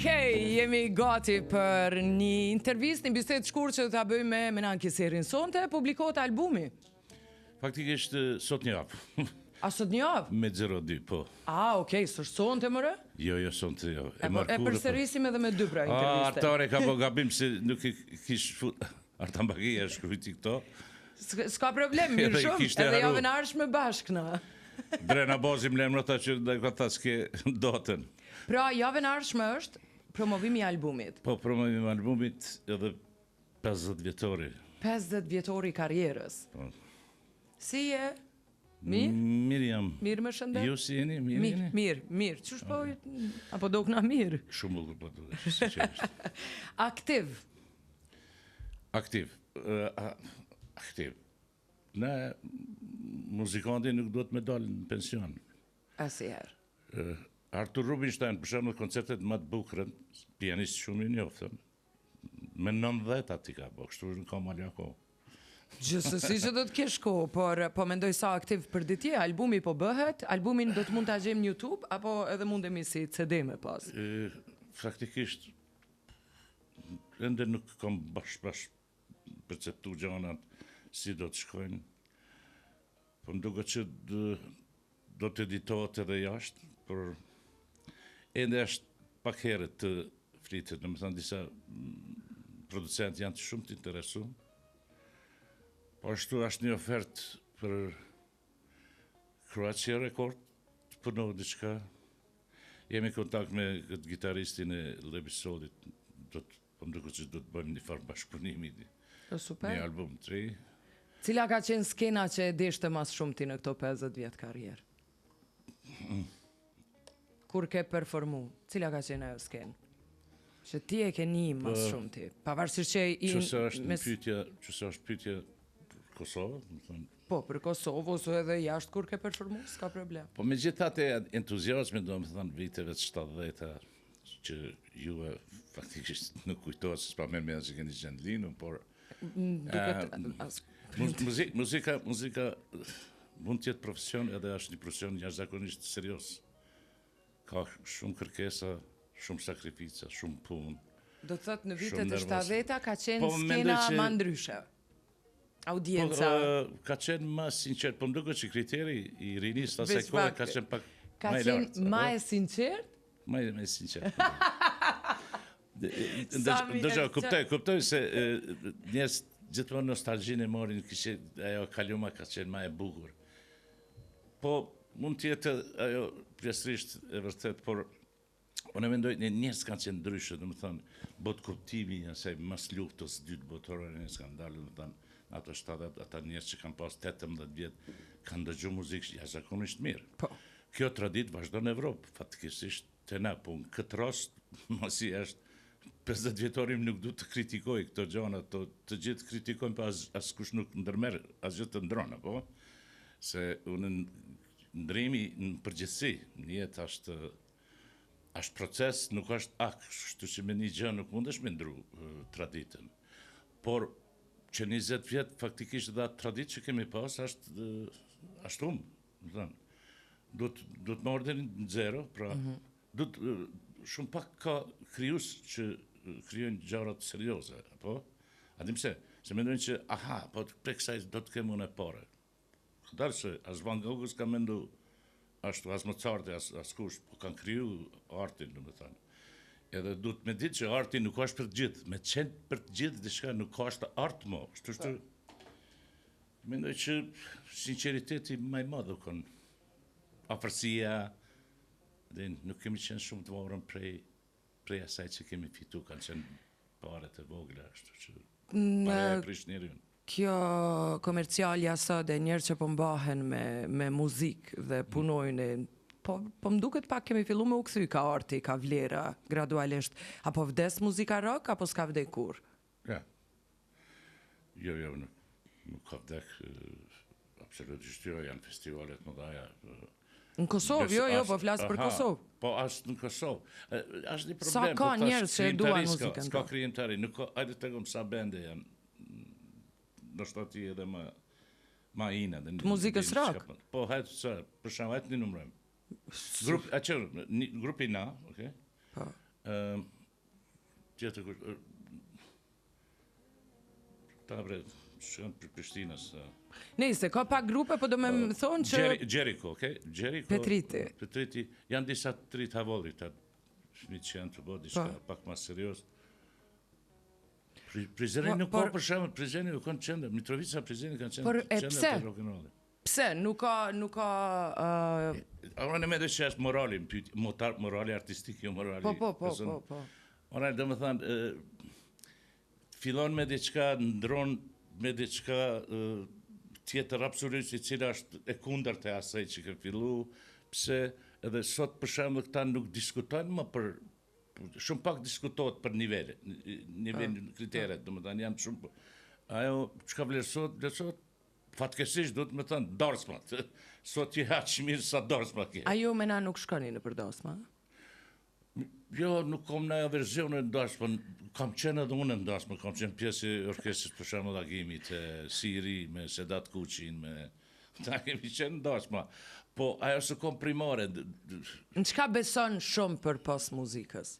Jemi gati për një intervistë, një bisedë shkurtë që ta bëjmë me Menan Kiserin. Sonte publikohet albumi. Faktikisht sot një javë. A sot një javë? Me 02, po. Okej, s'është sonte mëre? Jo, sonte jo. E përsërisim edhe me dy pra interviste. Artare ka po gabim se nuk i kish fut. Artan Bagia shkrujti këto. S'ka problem, mirë shumë. Edhe javën ardhshme bashkëna. Brena Bozim lemrata që dhe këta s'ke dotën. Pra, javën ardhshme është promovimi i albumit. Po, promovimi i albumit edhe 50 vjetori. 50 vjetori karierës. Po. Si je? Mirë? Mirë jam. Mirë më shëndet? Ju si jeni? Mirë jeni? Mirë. Qësh po, apo do këna mirë? Shumë më po të sinqerisht. Aktiv. Aktiv. Ne, muzikanti nuk do të me dalë në pension. Asnjëherë. Artur Rubinstein, për shembull, koncertet më të bukura, pianist shumë i njoftën. Me 90 aty ka, po kështu në ka malja kohë. Gjithsesi që do të kesh kohë, por po mendoj sa aktiv për ditje, albumi po bëhet, albumin do të mund ta gjejmë në YouTube apo edhe mundemi si CD me pas. Faktikisht ende nuk kam bash perceptu gjanat si do të shkojnë. Po më duket që do të editohet edhe jashtë, por ende është pak herët të flitet, domethënë disa producentë janë shumë të interesuar. Po ashtu është një ofertë për Croatia Record, të punohet diçka. Jemi në kontakt me këtë gitaristin e Lebisodit, po më duket që do të bëjmë një farë bashkëpunimi, një album të ri. Cila ka qenë skena që e deshte mas shumë ti në këto 50 vjetë karrierë? Kur ke performu, cila ka qenë ajo skenë? Që ti e ke një mas shumë ti, pavarësisht që Qëse është pyetje Kosovë, më thënë. Po, për Kosovë, ose edhe jashtë kur ke performu, s'ka problem. Po me gjithate entuziasme, do më thënë, viteve të 70-ta, që ju faktikisht nuk kujtohet, se s'pa me që keni qenë linu, por... Muzika mund tjetë profesion, edhe është një profesion jashtëzakonisht serios. Ka shumë kërkesa, shumë sakrifica, shumë punë. Do të thëtë në vitet e 70-ta ka qenë skena ma ndryshe. Audienca. Ka qenë ma sinqert, po më duket që kriteri i rinis të asaj kohë ka qenë pak ma e lartë. Ka qenë ma e sinqert? Ma e sinqert. Dëgjo, kuptoj se njerëz gjithmonë nostalgjinë e morin, kishte ajo kaluma ka qenë ma e bukur. Po mund të jetë ajo pjesërisht e vërtet, por unë mendoj njerëz kanë qenë ndryshe, domethënë botë kuptimi asaj mas luftës dytë botërore njerëz kanë dalë, domethënë ato 70, ata njerëz që kanë pas 18 vjet kanë dëgjuar muzikë jashtëzakonisht mirë. Po. Kjo traditë vazhdon në Evropë, fatikisht te na, po në këtë rast mos i është 50 vjetorim nuk du të kritikoj këto gjana, të gjithë kritikojnë, pa askush nuk ndërmerë, asgjë të ndronë, po? Se unë ndrimi në përgjithësi, në jetë është proces, nuk është akt, shtu që me një gjë nuk mundesh me ndru traditën. Por që 20 vjetë faktikisht dhe atë traditë që kemi pas, është umë. Do të më ordenin në zero, pra, shumë pak ka kryus që kryojnë gjarat serioze, apo? Adim se mendojnë që, po për kësaj do të kemë unë e pare. Këtarë që as Van Gogh ka mendu, ashtu, as Mozart, as kush, po kanë kryu artin, në më thënë. Edhe du të me ditë që arti nuk është për të gjithë, me qenë për të gjithë dhe shka nuk është art mo. Shtu, mendoj që sinceriteti maj madhë kënë, afërsia, dhe nuk kemi qenë shumë të vorën prej asaj që kemi fitu, kanë qenë paret e vogla, ashtu që pare e prish njërin. Kjo komercialja sot e njerë që po mbahen me muzikë dhe punojnë, po më duket pak kemi fillu me u kthy ka arti, ka vlera, gradualisht. Apo vdes muzika rock, apo s'ka vdek kur? Ja. Jo, nuk ka vdek, absolutisht jo, janë festivalet më dhaja. Në Kosovë, jo, po flasë për Kosovë. Po, ashtë në Kosovë. Ashtë një problem. Sa ka njerës që e duan muzikën? S'ka krijimtari, ajde të gëmë sa bende janë, nështë ati edhe ma ina. Të muzikës rock? Po, hajtë, për shumë, hajtë një numrem. Grupi na, okej? tjetër kur... Ta bre, shkën për Prishtinës. Nejse, ka pak grupe, po do me më thonë që... Jericho, okay? Jericho, Petriti, janë disa trit havollit, shmit që janë të bo, diçka pak ma serios. Prizreni nuk ka për shemë, Prizreni nuk kanë qendër, Mitrovica Prizreni kanë qendër të rock'n'rollit. Pse? Nuk ka... Ora në me dhe që është morali artistik, jo morali... Po. Ora, dhe më thanë, fillon me diçka, ndron me diçka tjetër absolutisht i cila është e kundërt e asaj që ka fillu, pse edhe sot për shembull këta nuk diskutojnë më për shumë pak diskutohet për nivel kriteret, domethënë janë shumë ajo çka vlerësohet fatkesish duhet me thënë dorsma. Sot i haq mirë sa dorsma ke. A ju mena nuk shkoni në për dorsma? Jo, nuk kam në aversione në dorsma, kam qenë edhe unë në dorsma, kam qenë pjesë e orkestrës për shembull Agimit, Siri, me Sedat Kuçin, me... Ta kemi qenë në dorsma. Po, ajo se kom primare... Në çka beson shumë për pas muzikës?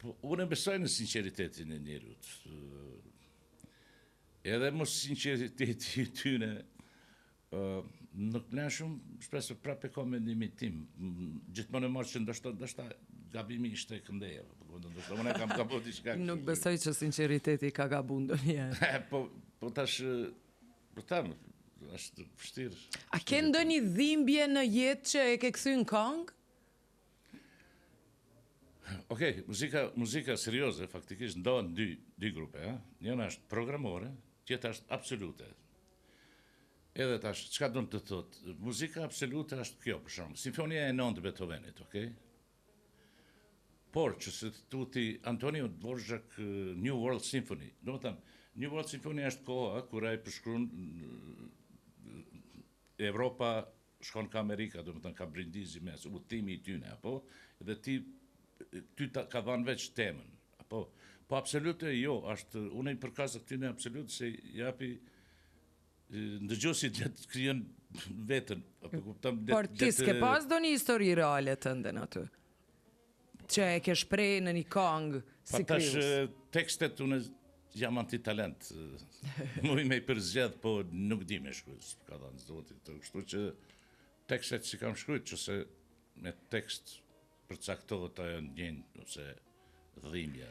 Unë besoj në sinceritetin e njerut. Edhe mos sinceriteti tyne nuk më shumë, shpeso prape ka mendimin tim. Gjithmonë e marrë që ndoshta gabimi ishte këndeja. Unë kam po diçka. Nuk besoj që sinceriteti ka gabu ndonjëherë. Po tash, po tam, është vështirë. A ke ndonjë dhimbje në jetë që e ke kthy në këngë? Okej, muzika serioze faktikisht ndohen dy grupe, njëna është programore, tjetra është absolute. Edhe tash, çka do të thotë? Muzika absolute është kjo, për shembull, Simfonia e 9 të Beethovenit, okay? Por që se tuti Antonio Dvorak New World Symphony, domethënë New World Symphony është koha kur ai përshkruan Evropa shkon ka Amerika, domethënë ka brindizi mes udhimi i tyne, apo edhe ty ka dhanë veç temën, apo po absolute jo, është unë i përkas këtyne absolute se japi ndëgjosit që të krijon vetën. Por ti s'ke pas do një histori reale të ndën aty? Që e ke shprej në një këngë si krijues? Tash tekstet unë jam antitalent. Muj me i përzgjedh, po nuk di me shkruaj, ka dhënë zoti. Kështu që tekstet që kam shkruajtur, qëse me tekst përcaktohet ajo ndjenjë ose dhimbja.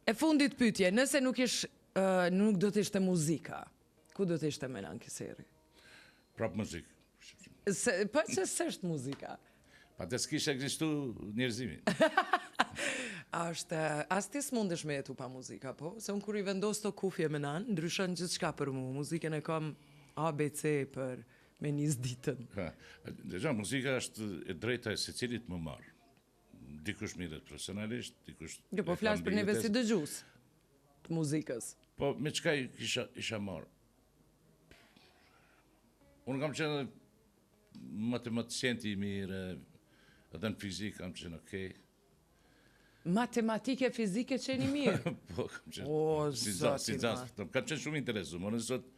E fundit pyetje, nëse nuk do të ishte muzika, ku do të ishte Menan Kiseri? Prap muzikë. Po që s'është muzika? Pa të s'kishe ekzistu njerëzimi. As ti s'mundesh me jetu pa muzika, po? Se unë kur i vendos të kufje Menan, ndryshon gjithçka për mu. Muzikën e kam ABC për me njës ditën. Deja, muzika është e drejta e secilit më marë. Dikush mirët profesionalisht, dikush... Jo, po flasë për neve si dëgjus të muzikës. Po, me qka isha marë? Unë kam qenë matematicienti i mirë, edhe në fizikë kam qenë okej. Matematike, fizike qeni mirë? Po, kam qenë. O, zoti ma. Kam qenë shumë interesu, më nësot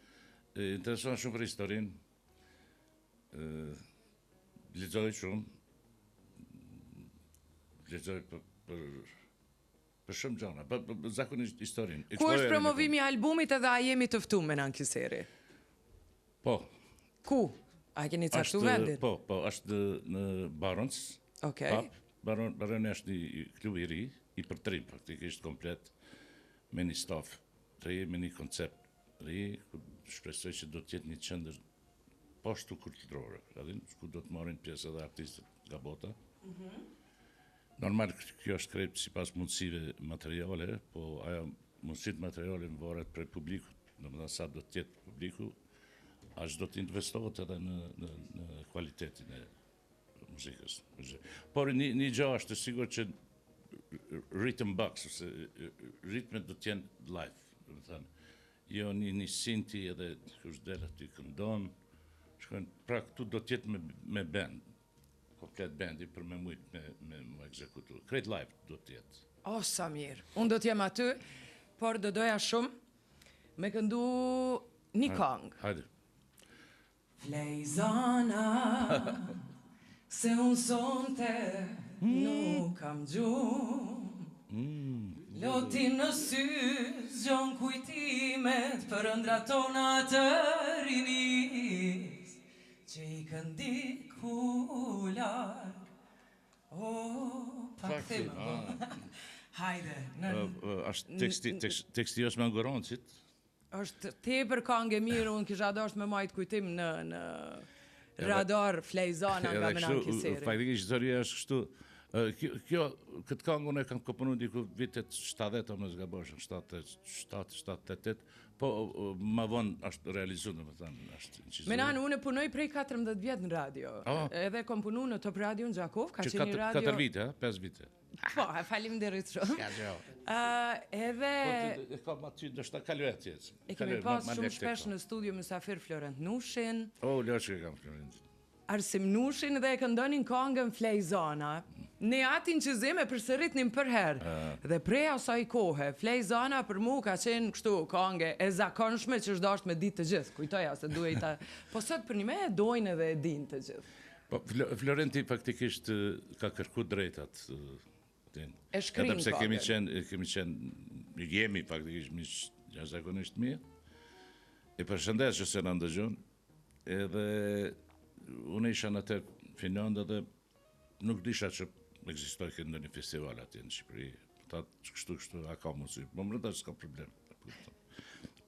interesuan shumë për historinë, lexoj shumë, lexoj për shumë gjana, për zakonisht historinë. Ku është promovimi i albumit edhe a jemi të ftuar Menan Kiseri? Po. Ku? A keni caktuar vendin? Po, është në Barons. Okej. Baroni është një klub i ri, i përtrim praktikisht komplet, me një staf ri, me një koncept ri, shpresoj që do të jetë një qendër poshtu kulturore, ku do të marrin pjesë edhe artistët nga bota. Normal, kjo është krejt si pas mundësive materiale, po ajo mundësit materiale më varet prej publikut, në më sa do të jetë publiku, aq do të investohet edhe në kualitetin e muzikës. Por një gjë është sigur që rhythm box, ose ritmet do të jenë live, do të thënë, jo një sinti edhe kush del aty këndon, shkojnë, pra këtu do të jetë me band, komplet bandi për me mujtë me ekzekutu. Krejt live do të jetë. O, sa mirë. Unë do t'jem aty, por do doja shumë me këndu një këngë. Hajde. Flej zana, se unë sonte Nuk kam gjumë Loti në sy zgjon kujtimet për ëndrat tona të rinis që i këndiku larg. O, pak thema. Hajde. Teksti është me Ngoroncit. Është tepër këngë mirë, unë kisha dashur me majt kujtim në radar Flejzana nga Menan Kiseri. Faktikisht historia është kështu. Këtë këngë unë e kam komponu diku vitet 70 më zgabosh, 77-78, po ma vonë është realizu, në më thënë, është incizuar. Menan, unë punoj prej 14 vjetë në radio. Edhe kom punu në Top Radio në Gjakov, ka qenë një radio... 4 vite, 5 vite. Po, faleminderit shumë. Edhe... E kam aty, nështë ta kaluet jetë. E kemi pas shumë shpesh në studio Mysafir Florent Nushin. O, Ljoshke kam Florent. Arsim Nushin dhe e këndonin këngën Flejzana. Ne atin që zeme përsëritnim për herë. Dhe prej asaj kohe, Flejzana për mu ka qenë kështu këngë e zakonshme që është dasht me ditë të gjithë. Kujtoja se duhej ta... Po sot për një me e dojnë edhe e din të gjithë. Po, Florenti faktikisht ka kërku drejtat. E shkrim edhe pse jemi faktikisht miq jashtëzakonisht mirë. E përshëndes që se në ndëgjon. Edhe unë isha në të Finlandë dhe nuk disha që ekzistoj këtë në një festival atje në Shqipëri. Ta kështu, a ka mundësi. Më mërëta që s'ka problem.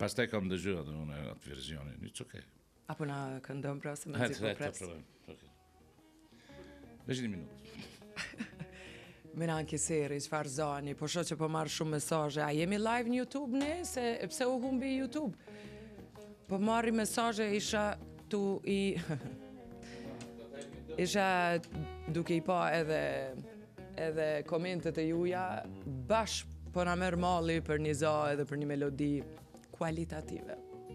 Pastaj kam dëgju edhe unë atë versionin. It's okay. Apo na këndon pra se me cikë pres. Veç një minutë. Menan Kiseri, qëfar zani, po shoh që po marrë shumë mesazhe. A jemi live në YouTube ne? Pse u humbi YouTube? Po marri mesazhe isha tu i... Isha duke i pa edhe komentet e juja, bash po na merr malli për një za edhe për një melodi kualitative.